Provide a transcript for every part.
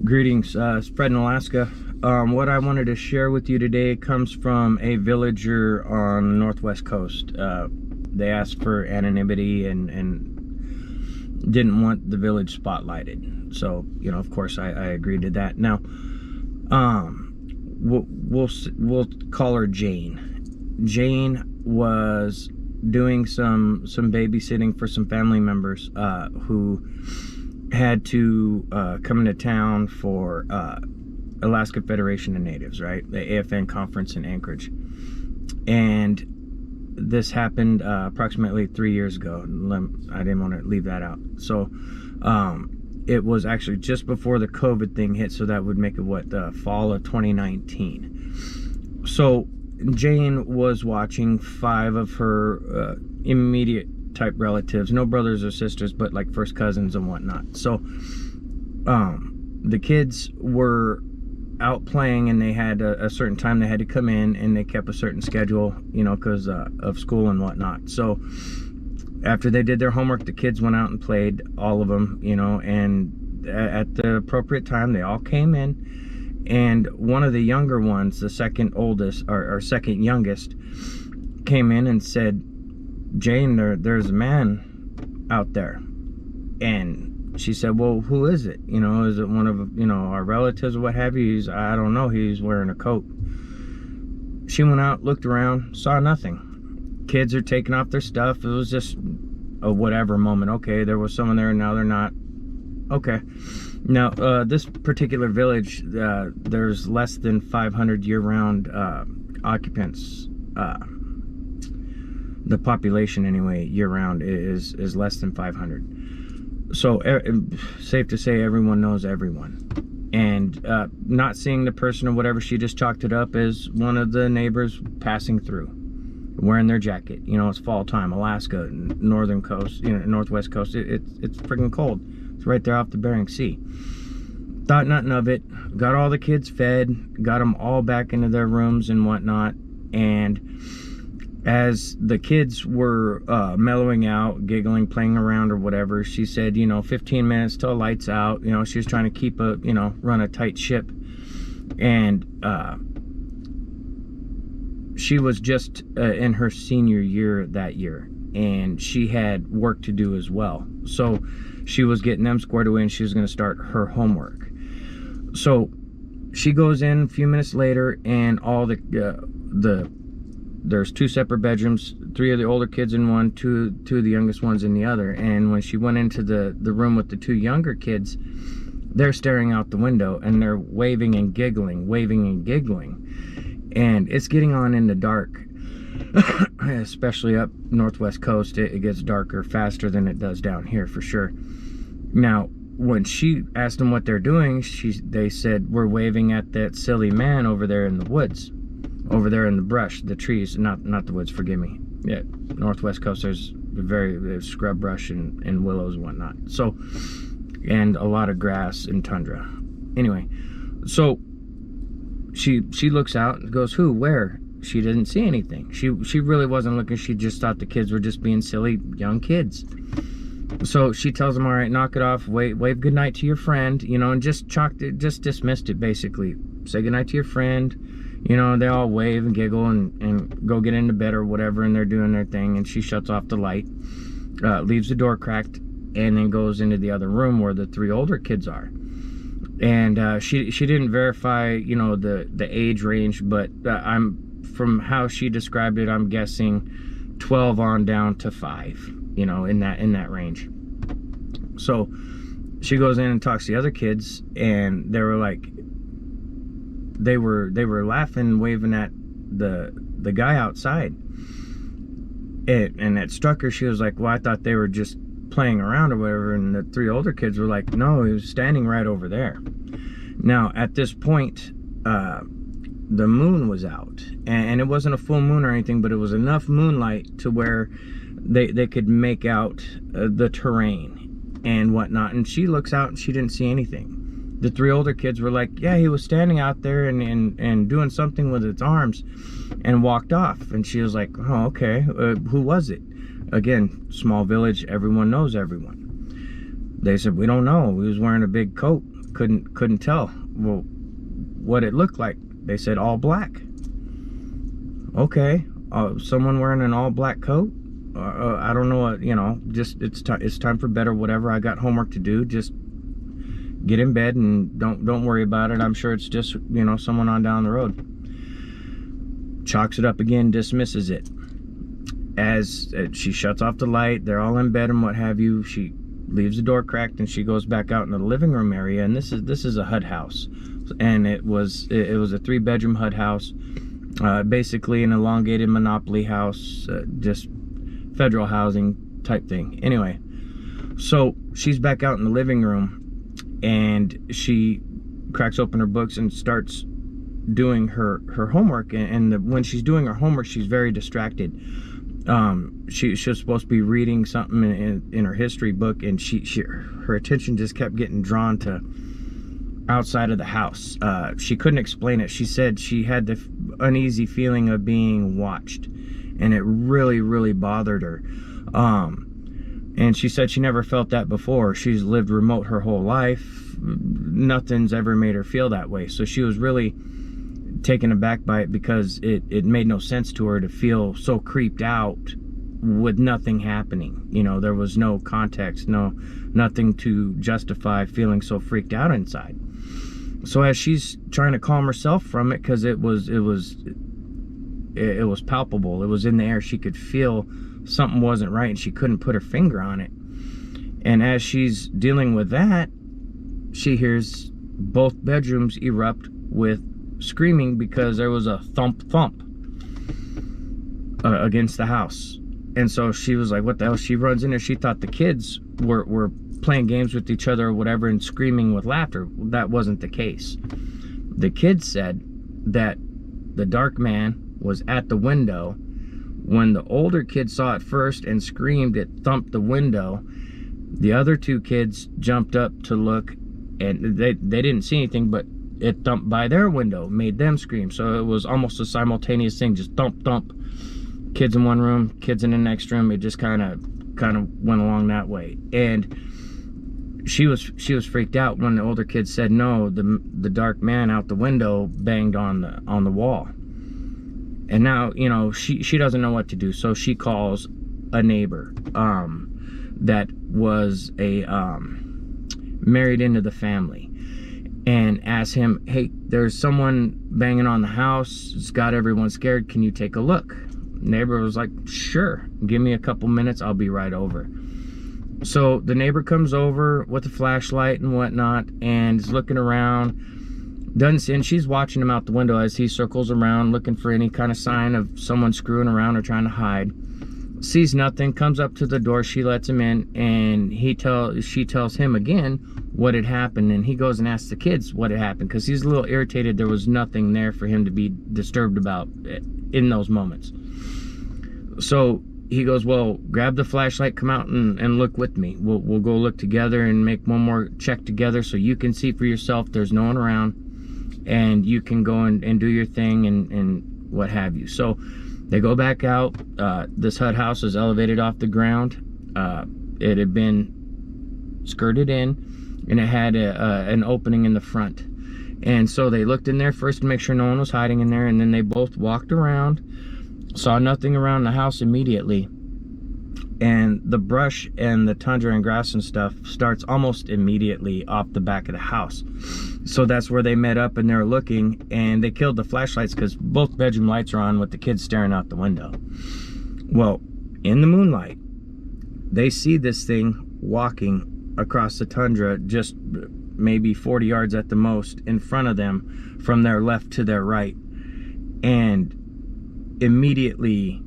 Greetings, Fred in Alaska. What I wanted to share with you today comes from a villager on the northwest coast. They asked for anonymity and didn't want the village spotlighted. So, you know, of course, I agreed to that. Now, we'll call her Jane. Jane was doing some babysitting for some family members who had to come into town for Alaska Federation of Natives, right? The AFN conference in Anchorage. And this happened approximately 3 years ago. I didn't want to leave that out. So it was actually just before the COVID thing hit, so that would make it what, the fall of 2019. So Jane was watching 5 of her immediate type relatives, no brothers or sisters, but like first cousins and whatnot. So the kids were out playing, and they had a certain time they had to come in, and they kept a certain schedule, you know, because of school and whatnot. So after they did their homework, the kids went out and played, all of them, you know, and at the appropriate time they all came in, and one of the younger ones, the second oldest or second youngest, came in and said, "Jane, there's a man out there." And she said, "Well, who is it? You know, is it one of, you know, our relatives or what have you?" I don't know, he's wearing a coat." She went out, looked around, saw nothing. Kids are taking off their stuff. It was just a whatever moment. Okay, there was someone there, now they're not. Okay. Now, this particular village, there's less than 500 year-round occupants. The population anyway year-round is less than 500. So safe to say everyone knows everyone. And not seeing the person or whatever, she just chalked it up as one of the neighbors passing through, wearing their jacket. You know, it's fall time, Alaska, northern coast, you know, northwest coast. It's freaking cold. It's right there off the Bering Sea. Thought nothing of it. Got all the kids fed, got them all back into their rooms and whatnot. And as the kids were mellowing out, giggling, playing around or whatever, she said, you know, 15 minutes till lights out. You know, she was trying to keep run a tight ship. And she was just in her senior year that year, and she had work to do as well. So she was getting them squared away, and she was going to start her homework. So she goes in a few minutes later, and all there's 2 separate bedrooms, 3 of the older kids in one, two of the youngest ones in the other. And when she went into the room with the 2 younger kids, they're staring out the window, and they're waving and giggling. And it's getting on in the dark, especially up northwest coast. It gets darker faster than it does down here, for sure. Now, when she asked them what they're doing, they said, "We're waving at that silly man over there in the woods. Over there in the brush, the trees," not the woods, forgive me. Yeah, northwest coast, there's scrub brush and willows and whatnot. So, and a lot of grass and tundra. Anyway, so she looks out and goes, "Who? Where?" She didn't see anything. She really wasn't looking. She just thought the kids were just being silly young kids. So she tells them, "All right, knock it off. Wave goodnight to your friend," you know, and just dismissed it basically. Say goodnight to your friend. You know, they all wave and giggle and go get into bed or whatever, and they're doing their thing, and she shuts off the light, leaves the door cracked, and then goes into the other room where the 3 older kids are. And she didn't verify, you know, the age range, but from how she described it, I'm guessing 12 on down to 5, you know, in that range. So she goes in and talks to the other kids, and they were like, they were laughing, waving at the guy outside. And it struck her. She was like, "Well, I thought they were just playing around or whatever." And the 3 older kids were like, "No, he was standing right over there." Now, at this point, the moon was out, and it wasn't a full moon or anything, but it was enough moonlight to where they could make out the terrain and whatnot. And she looks out, and she didn't see anything. The 3 older kids were like, "Yeah, he was standing out there and doing something with its arms," and walked off. And she was like, "Oh, okay. Who was it?" Again, small village, everyone knows everyone. They said, we don't know. He was wearing a big coat. Couldn't tell. Well, what it looked like. They said all black. Okay. Someone wearing an all black coat? I don't know what, you know, just it's time for bed or whatever. I got homework to do. Just get in bed and don't worry about it. I'm sure it's just, you know, someone on down the road. Chalks it up again, dismisses it. As she shuts off the light, they're all in bed and what have you. She leaves the door cracked and she goes back out into the living room area, and this is a HUD house, and it was a 3-bedroom HUD house, basically an elongated monopoly house, just federal housing type thing. Anyway, so she's back out in the living room and she cracks open her books and starts doing her homework, and when she's doing her homework, she's very distracted. She was supposed to be reading something in her history book, and her attention just kept getting drawn to outside of the house. She couldn't explain it. She said she had the uneasy feeling of being watched, and it really bothered her. And she said she never felt that before. She's lived remote her whole life. Nothing's ever made her feel that way. So she was really taken aback by it, because it made no sense to her to feel so creeped out with nothing happening. You know, there was no context, nothing to justify feeling so freaked out inside. So as she's trying to calm herself from it, because it was palpable, it was in the air, she could feel something wasn't right and she couldn't put her finger on it. And as she's dealing with that, she hears both bedrooms erupt with screaming, because there was a thump against the house. And so she was like, what the hell? She runs in there. She thought the kids were playing games with each other or whatever and screaming with laughter. That wasn't the case. The kids said that the dark man was at the window. When the older kid saw it first and screamed, it thumped the window. The other 2 kids jumped up to look, and they didn't see anything, but it thumped by their window, made them scream. So it was almost a simultaneous thing, just thump. Kids in one room, kids in the next room. It just kind of went along that way. And she was freaked out when the older kid said, no, the dark man out the window banged on the wall. And now, you know, she doesn't know what to do, so she calls a neighbor that was married into the family, and asks him, hey, there's someone banging on the house. It's got everyone scared. Can you take a look? Neighbor was like, sure, give me a couple minutes, I'll be right over. So the neighbor comes over with a flashlight and whatnot, and is looking around, doesn't see, and she's watching him out the window as he circles around looking for any kind of sign of someone screwing around or trying to hide. Sees nothing, comes up to the door, she lets him in, and she tells him again what had happened, and he goes and asks the kids what had happened, because he's a little irritated. There was nothing there for him to be disturbed about in those moments. So he goes, well, grab the flashlight, come out and look with me. We'll go look together and make one more check together so you can see for yourself there's no one around, and you can go and do your thing and what have you. So they go back out. This HUD house is elevated off the ground. It had been skirted in, and it had an opening in the front. And so they looked in there first to make sure no one was hiding in there, and then they both walked around, saw nothing around the house immediately. And the brush and the tundra and grass and stuff starts almost immediately off the back of the house. So that's where they met up, and they're looking, and they killed the flashlights because both bedroom lights are on with the kids staring out the window. Well, in the moonlight, they see this thing walking across the tundra, just maybe 40 yards at the most in front of them, from their left to their right. And immediately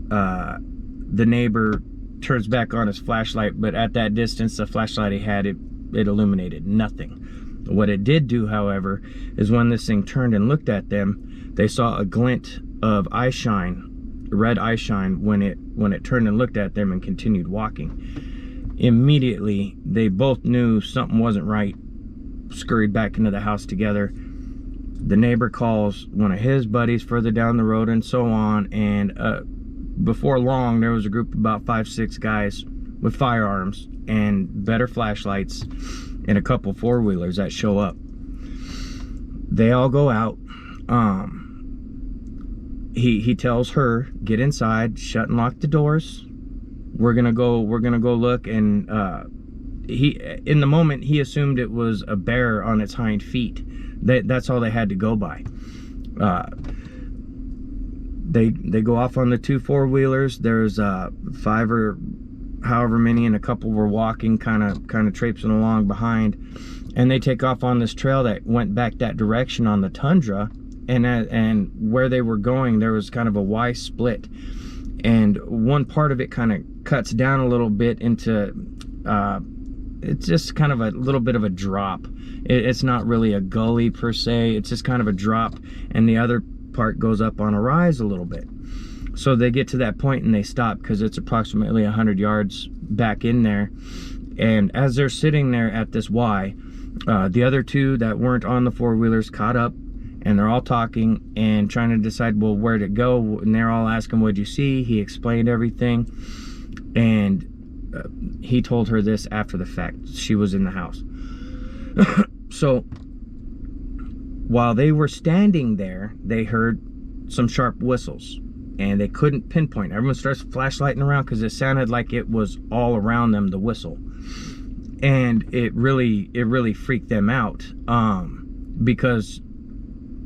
the neighbor turns back on his flashlight, but at that distance, the flashlight he had, it illuminated nothing. What it did do, however, is when this thing turned and looked at them, they saw a glint of eye shine, red eye shine, when it turned and looked at them and continued walking. Immediately, they both knew something wasn't right, scurried back into the house together. The neighbor calls one of his buddies further down the road and so on, and before long, there was a group of about 5-6 guys with firearms and better flashlights and a couple four-wheelers that show up. They all go out. He tells her, get inside, shut and lock the doors. We're gonna go look. And in the moment, he assumed it was a bear on its hind feet. That's all they had to go by. They go off on the two four-wheelers. There's 5 or however many, and a couple were walking, kind of traipsing along behind, and they take off on this trail that went back that direction on the tundra. And where they were going, there was kind of a Y split, and one part of it kind of cuts down a little bit into it's just kind of a little bit of a drop. It's not really a gully per se, it's just kind of a drop, and the other part goes up on a rise a little bit. So they get to that point and they stop, because it's approximately 100 yards back in there. And as they're sitting there at this Y, the other two that weren't on the four-wheelers caught up, and they're all talking and trying to decide, well, where to go. And they're all asking, what'd you see? He explained everything, and he told her this after the fact. She was in the house. So while they were standing there, they heard some sharp whistles, and they couldn't pinpoint. Everyone starts flashlighting around, because it sounded like it was all around them, the whistle. And it really freaked them out, because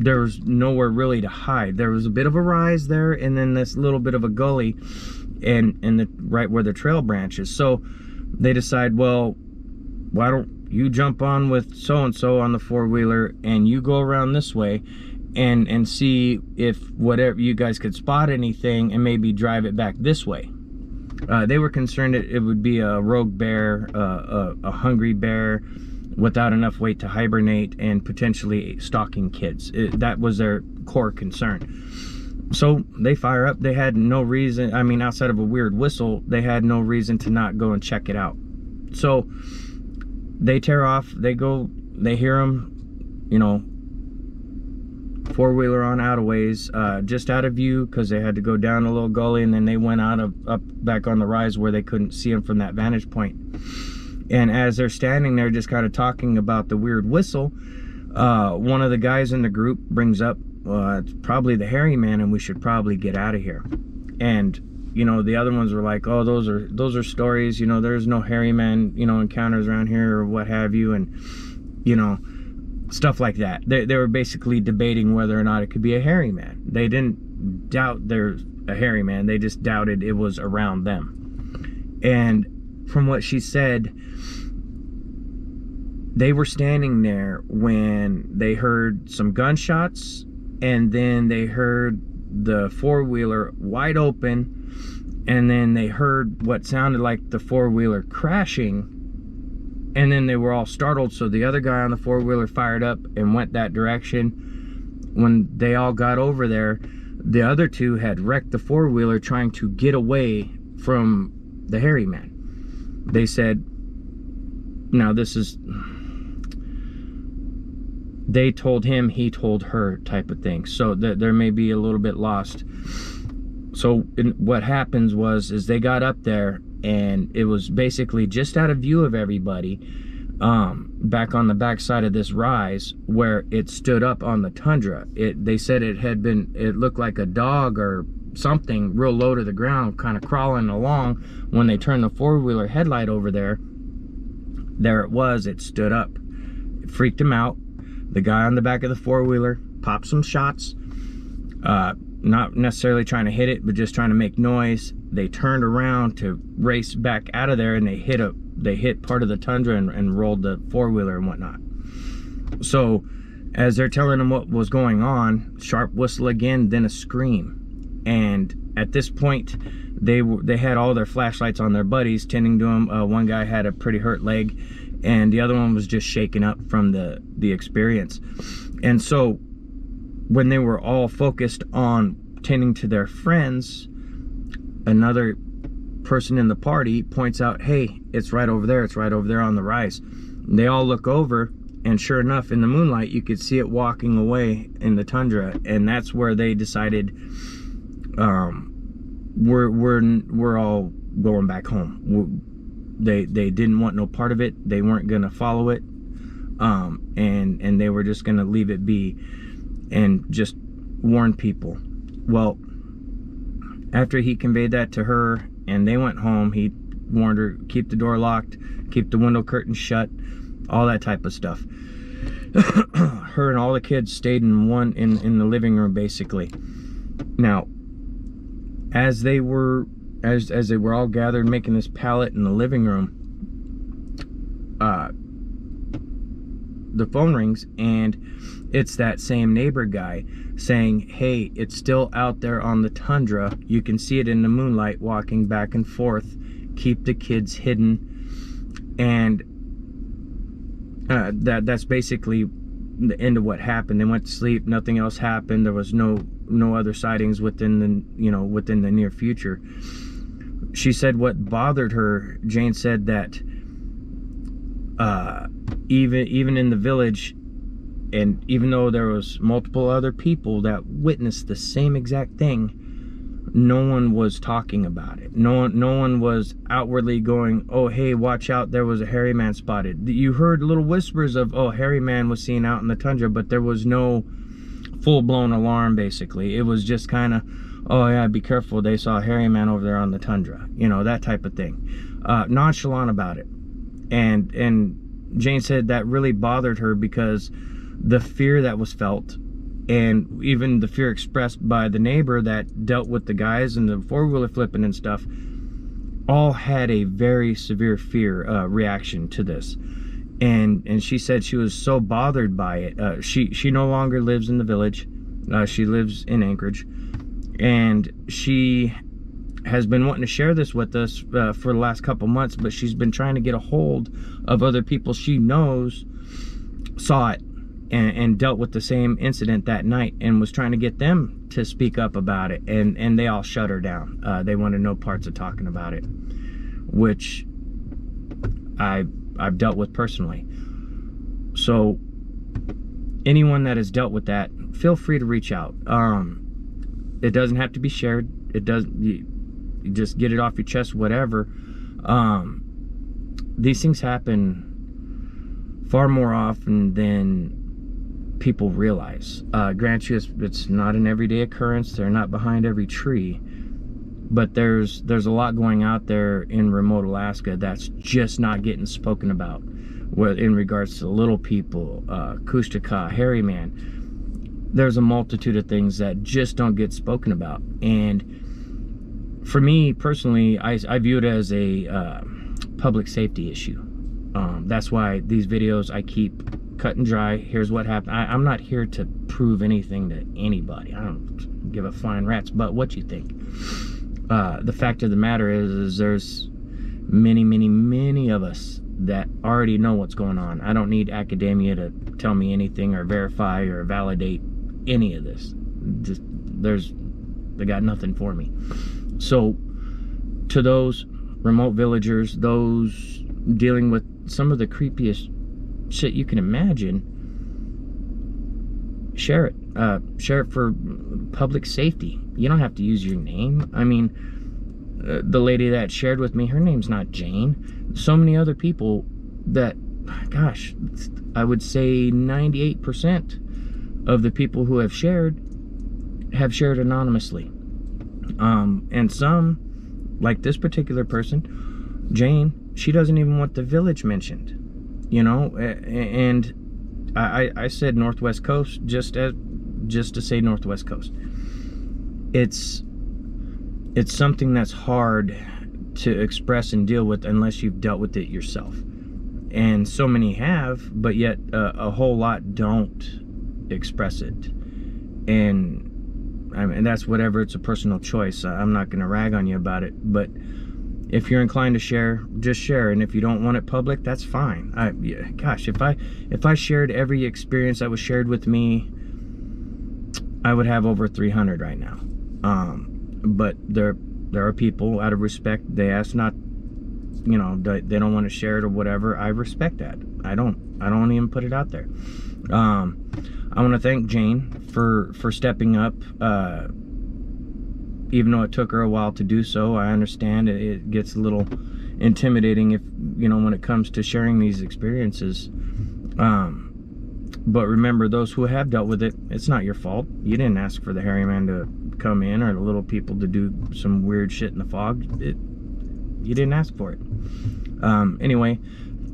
there was nowhere really to hide. There was a bit of a rise there, and then this little bit of a gully, and right where the trail branches. So they decide, well, why don't you jump on with so-and-so on the four-wheeler, and you go around this way and see if whatever you guys could spot anything, and maybe drive it back this way. They were concerned it would be a rogue bear, a hungry bear without enough weight to hibernate, and potentially stalking kids. That was their core concern. So they fire up. They had no reason, I mean, outside of a weird whistle, they had no reason to not go and check it out. So they tear off. They go, they hear them, you know, four-wheeler on out of ways, just out of view, because they had to go down a little gully, and then they went up back on the rise where they couldn't see them from that vantage point. And as they're standing there just kind of talking about the weird whistle, one of the guys in the group brings up, it's probably the hairy man, and we should probably get out of here. And you know, the other ones were like, oh, those are stories, you know, there's no hairy man, you know, encounters around here or what have you, and you know, stuff like that. They were basically debating whether or not it could be a hairy man. They didn't doubt there's a hairy man, they just doubted it was around them. And from what she said, they were standing there when they heard some gunshots, and then they heard the four-wheeler wide open, and then they heard what sounded like the four-wheeler crashing, and then they were all startled. So the other guy on the four-wheeler fired up and went that direction. When they all got over there, the other two had wrecked the four-wheeler trying to get away from the hairy man. They said, now this is, they told him, he told her type of thing. So there may be a little bit lost. So what happens is they got up there, and it was basically just out of view of everybody, back on the back side of this rise where it stood up on the tundra. They said it looked like a dog or something real low to the ground, kind of crawling along. When they turned the four-wheeler headlight over there it was, it stood up. It freaked him out. The guy on the back of the four-wheeler popped some shots, not necessarily trying to hit it, but just trying to make noise. They turned around to race back out of there, and they hit part of the tundra and rolled the four-wheeler and whatnot. So as they're telling them what was going on, sharp whistle again, then a scream. And at this point, they had all their flashlights on their buddies, tending to them. One guy had a pretty hurt leg, and the other one was just shaken up from the experience. And so when they were all focused on tending to their friends, another person in the party points out, hey, it's right over there on the rise. And they all look over, and sure enough, in the moonlight, you could see it walking away in the tundra. And that's where they decided, we're all going back home. They didn't want no part of it. They weren't gonna follow it, and they were just gonna leave it be and just warn people. Well, after he conveyed that to her and they went home, he warned her, keep the door locked, keep the window curtain shut, all that type of stuff. Her and all the kids stayed in the living room, basically. Now, as they were all gathered making this pallet in the living room, the phone rings, and it's that same neighbor guy saying, hey, it's still out there on the tundra. You can see it in the moonlight walking back and forth. Keep the kids hidden. And that's basically the end of what happened. They went to sleep. Nothing else happened. There was no other sightings within the near future. She said what bothered her, Jane said that even in the village, and even though there was multiple other people that witnessed the same exact thing, no one was talking about it. No one was outwardly going, oh, hey, watch out, there was a hairy man spotted. You heard little whispers of, oh, hairy man was seen out in the tundra, but there was no full-blown alarm, basically. It was just kind of, oh, yeah, be careful, they saw a hairy man over there on the tundra. You know, that type of thing. Nonchalant about it. And Jane said that really bothered her because the fear that was felt, and even the fear expressed by the neighbor that dealt with the guys and the four-wheeler flipping and stuff, all had a very severe fear reaction to this. And she said she was so bothered by it. She no longer lives in the village. She lives in Anchorage, and she has been wanting to share this with us for the last couple months, but she's been trying to get a hold of other people she knows saw it and dealt with the same incident that night, and was trying to get them to speak up about it, and they all shut her down. They wanted no parts of talking about it, which I've dealt with personally. So anyone that has dealt with that, feel free to reach out. It doesn't have to be shared. It doesn't, you just get it off your chest, whatever. These things happen far more often than people realize. Grant you, it's not an everyday occurrence. They're not behind every tree, but there's a lot going out there in remote Alaska that's just not getting spoken about, in regards to little people, Kushtaka, hairy man. There's a multitude of things that just don't get spoken about. And for me personally, I view it as a public safety issue. That's why these videos I keep cut and dry. Here's what happened. I'm not here to prove anything to anybody. I don't give a flying rat's butt what you think. The fact of the matter is there's many of us that already know what's going on. I don't need academia to tell me anything or verify or validate any of this. They got nothing for me. So to those remote villagers, those dealing with some of the creepiest shit you can imagine, share it. Share it for public safety. You don't have to use your name. I mean, the lady that shared with me, her name's not Jane. So many other people that, gosh, I would say 98% of the people who have shared anonymously. And some, like this particular person, Jane, she doesn't even want the village mentioned, you know. And I said Northwest Coast just to say Northwest Coast. It's something that's hard to express and deal with unless you've dealt with it yourself. And so many have, but yet a whole lot don't express it. And I mean, that's whatever, it's a personal choice. I'm not going to rag on you about it, but if you're inclined to share, just share. And if you don't want it public, that's fine. Gosh, if I shared every experience that was shared with me, I would have over 300 right now. But there are people, out of respect, they ask not, you know, they don't want to share it or whatever. I respect that. I don't even put it out there. I want to thank Jane for stepping up. Even though it took her a while to do so, I understand it gets a little intimidating if, you know, when it comes to sharing these experiences. But remember, those who have dealt with it, it's not your fault. You didn't ask for the hairy man to come in or the little people to do some weird shit in the fog. You didn't ask for it. Anyway,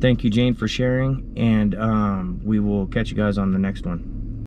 thank you, Jane, for sharing, and we will catch you guys on the next one.